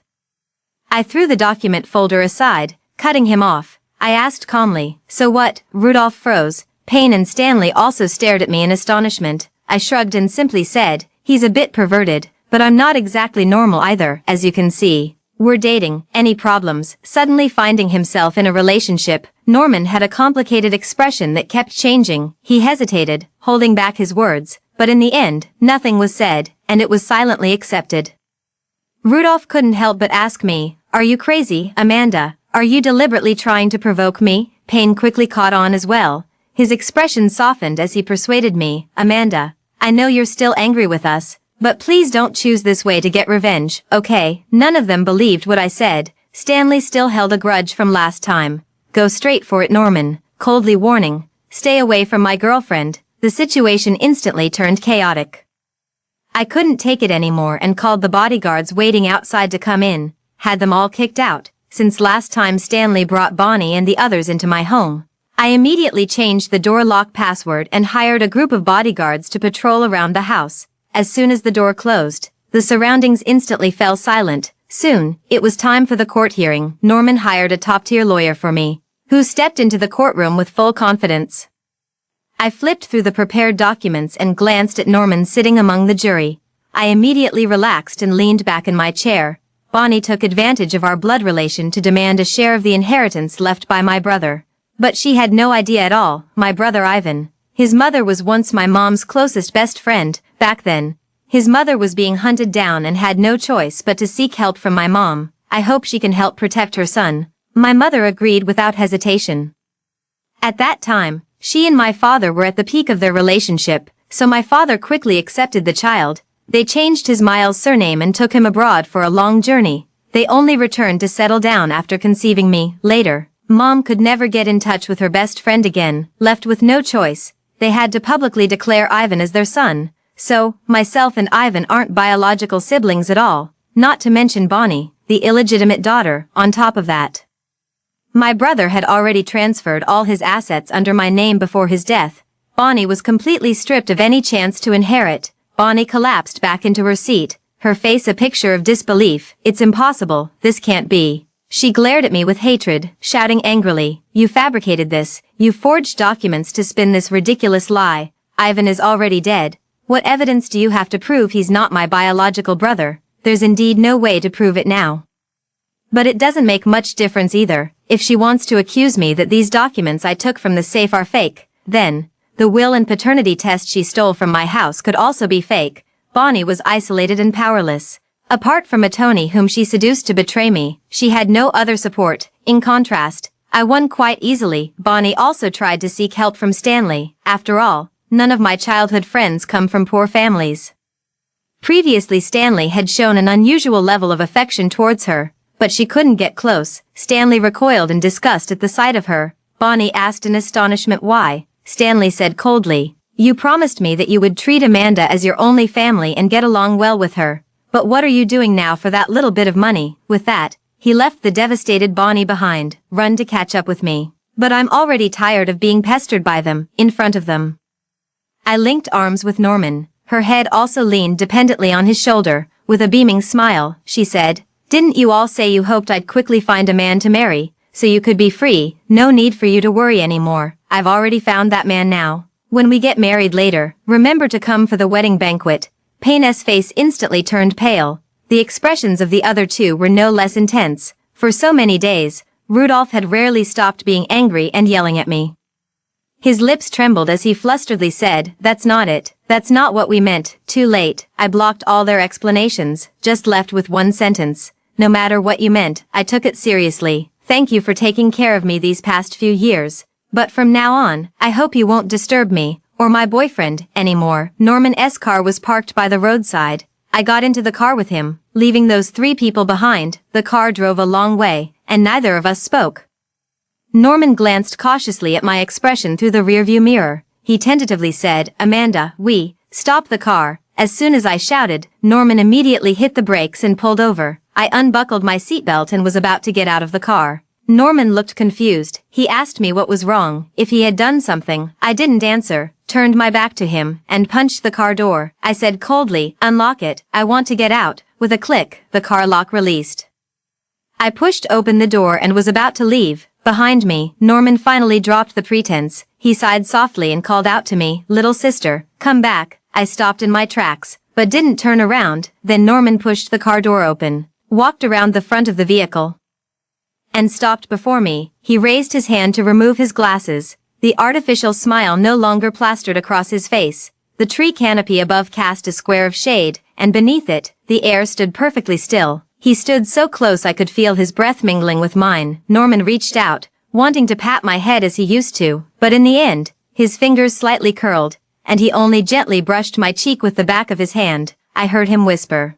I threw the document folder aside, cutting him off. I asked calmly, "So what?" Rudolph froze. Payne and Stanley also stared at me in astonishment. I shrugged and simply said, "He's a bit perverted, but I'm not exactly normal either, as you can see. We're dating. Any problems?" Suddenly finding himself in a relationship, Norman had a complicated expression that kept changing. He hesitated, holding back his words, but in the end, nothing was said, and it was silently accepted. Rudolph couldn't help but ask me, "Are you crazy, Amanda? Are you deliberately trying to provoke me?" Payne quickly caught on as well. His expression softened as he persuaded me, "Amanda, I know you're still angry with us, but please don't choose this way to get revenge, okay?" None of them believed what I said. Stanley still held a grudge from last time. "Go straight for it, Norman," coldly warning. "Stay away from my girlfriend." The situation instantly turned chaotic. I couldn't take it anymore and called the bodyguards waiting outside to come in, had them all kicked out. Since last time Stanley brought Bonnie and the others into my home, I immediately changed the door lock password and hired a group of bodyguards to patrol around the house. As soon as the door closed, the surroundings instantly fell silent. Soon, it was time for the court hearing. Norman hired a top-tier lawyer for me, who stepped into the courtroom with full confidence. I flipped through the prepared documents and glanced at Norman sitting among the jury. I immediately relaxed and leaned back in my chair. Bonnie took advantage of our blood relation to demand a share of the inheritance left by my brother. But she had no idea at all. My brother Ivan. His mother was once my mom's closest best friend. Back then, his mother was being hunted down and had no choice but to seek help from my mom. I hope she can help protect her son. My mother agreed without hesitation. At that time, she and my father were at the peak of their relationship, so my father quickly accepted the child. They changed his Miles' surname and took him abroad for a long journey. They only returned to settle down after conceiving me. Later, Mom could never get in touch with her best friend again. Left with no choice, they had to publicly declare Ivan as their son. So, myself and Ivan aren't biological siblings at all, not to mention Bonnie, the illegitimate daughter, on top of that. My brother had already transferred all his assets under my name before his death. Bonnie was completely stripped of any chance to inherit. Bonnie collapsed back into her seat, her face a picture of disbelief. It's impossible, this can't be. She glared at me with hatred, shouting angrily, "You fabricated this, you forged documents to spin this ridiculous lie. Ivan is already dead. What evidence do you have to prove he's not my biological brother? There's indeed no way to prove it now. But it doesn't make much difference either. If she wants to accuse me that these documents I took from the safe are fake, then the will and paternity test she stole from my house could also be fake." Bonnie was isolated and powerless. Apart from a Tony whom she seduced to betray me, she had no other support. In contrast, I won quite easily. Bonnie also tried to seek help from Stanley. After all, none of my childhood friends come from poor families. Previously Stanley had shown an unusual level of affection towards her, but she couldn't get close. Stanley recoiled in disgust at the sight of her. Bonnie asked in astonishment why. Stanley said coldly, "You promised me that you would treat Amanda as your only family and get along well with her. But what are you doing now for that little bit of money?" With that, he left the devastated Bonnie behind, run to catch up with me. But I'm already tired of being pestered by them, in front of them. I linked arms with Norman. Her head also leaned dependently on his shoulder. With a beaming smile, she said, "Didn't you all say you hoped I'd quickly find a man to marry, so you could be free? No need for you to worry anymore. I've already found that man now. When we get married later, remember to come for the wedding banquet." Payne's face instantly turned pale. The expressions of the other two were no less intense. For so many days, Rudolph had rarely stopped being angry and yelling at me. His lips trembled as he flusteredly said, "That's not it. That's not what we meant." Too late, I blocked all their explanations, just left with one sentence. "No matter what you meant, I took it seriously. Thank you for taking care of me these past few years. But from now on, I hope you won't disturb me, or my boyfriend, anymore." Norman's car was parked by the roadside. I got into the car with him, leaving those three people behind. The car drove a long way, and neither of us spoke. Norman glanced cautiously at my expression through the rearview mirror. He tentatively said, "Amanda, stop the car." As soon as I shouted, Norman immediately hit the brakes and pulled over. I unbuckled my seatbelt and was about to get out of the car. Norman looked confused. He asked me what was wrong, if he had done something. I didn't answer, turned my back to him, and punched the car door. I said coldly, "Unlock it, I want to get out." With a click, the car lock released. I pushed open the door and was about to leave. Behind me, Norman finally dropped the pretense. He sighed softly and called out to me, "Little sister, come back." I stopped in my tracks, but didn't turn around. Then Norman pushed the car door open, walked around the front of the vehicle, and stopped before me. He raised his hand to remove his glasses. The artificial smile no longer plastered across his face. The tree canopy above cast a square of shade, and beneath it, the air stood perfectly still. He stood so close I could feel his breath mingling with mine. Norman reached out, wanting to pat my head as he used to, but in the end, his fingers slightly curled, and he only gently brushed my cheek with the back of his hand. I heard him whisper,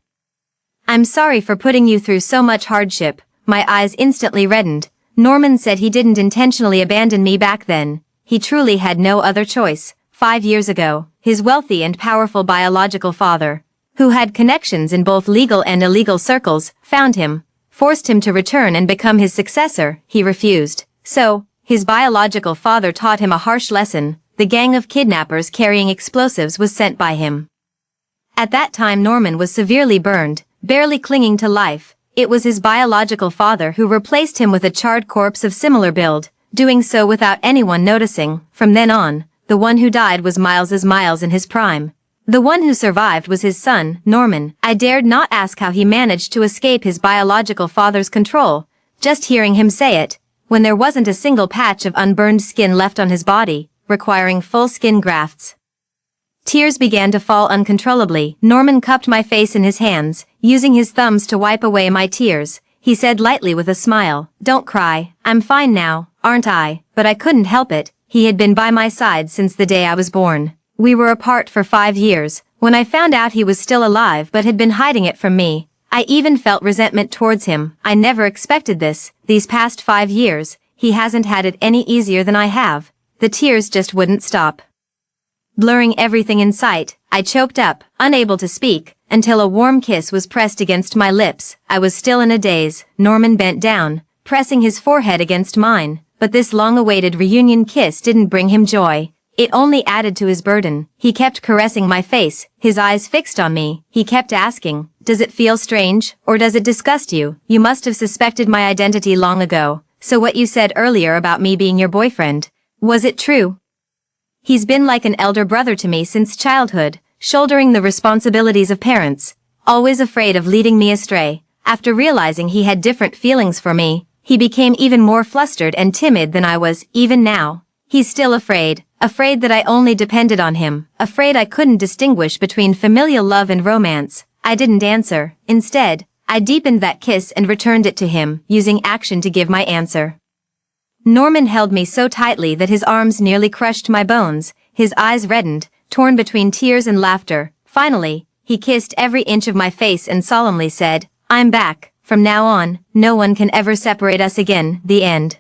"I'm sorry for putting you through so much hardship." My eyes instantly reddened. Norman said he didn't intentionally abandon me back then. He truly had no other choice. 5 years ago, his wealthy and powerful biological father, who had connections in both legal and illegal circles, found him, forced him to return and become his successor. He refused. So, his biological father taught him a harsh lesson. The gang of kidnappers carrying explosives was sent by him. At that time Norman was severely burned, barely clinging to life. It was his biological father who replaced him with a charred corpse of similar build, doing so without anyone noticing. From then on, the one who died was Miles in his prime. The one who survived was his son, Norman. I dared not ask how he managed to escape his biological father's control. Just hearing him say it, when there wasn't a single patch of unburned skin left on his body, requiring full skin grafts. Tears began to fall uncontrollably. Norman cupped my face in his hands, using his thumbs to wipe away my tears. he said lightly with a smile. Don't cry, I'm fine now, aren't I? But I couldn't help it, he had been by my side since the day I was born. We were apart for 5 years. When I found out he was still alive but had been hiding it from me, I even felt resentment towards him. I never expected this. These past 5 years, he hasn't had it any easier than I have. The tears just wouldn't stop. Blurring everything in sight, I choked up, unable to speak, until a warm kiss was pressed against my lips. I was still in a daze. Norman bent down, pressing his forehead against mine, but this long-awaited reunion kiss didn't bring him joy. It only added to his burden. He kept caressing my face, his eyes fixed on me. He kept asking, does it feel strange, or does it disgust you? You must have suspected my identity long ago. So what you said earlier about me being your boyfriend, was it true? He's been like an elder brother to me since childhood, shouldering the responsibilities of parents, always afraid of leading me astray. After realizing he had different feelings for me, he became even more flustered and timid than I was. Even now, he's still afraid that I only depended on him, afraid I couldn't distinguish between familial love and romance. I didn't answer. Instead, I deepened that kiss and returned it to him, using action to give my answer. Norman held me so tightly that his arms nearly crushed my bones, his eyes reddened, torn between tears and laughter. Finally, he kissed every inch of my face and solemnly said, I'm back. From now on, no one can ever separate us again. The end.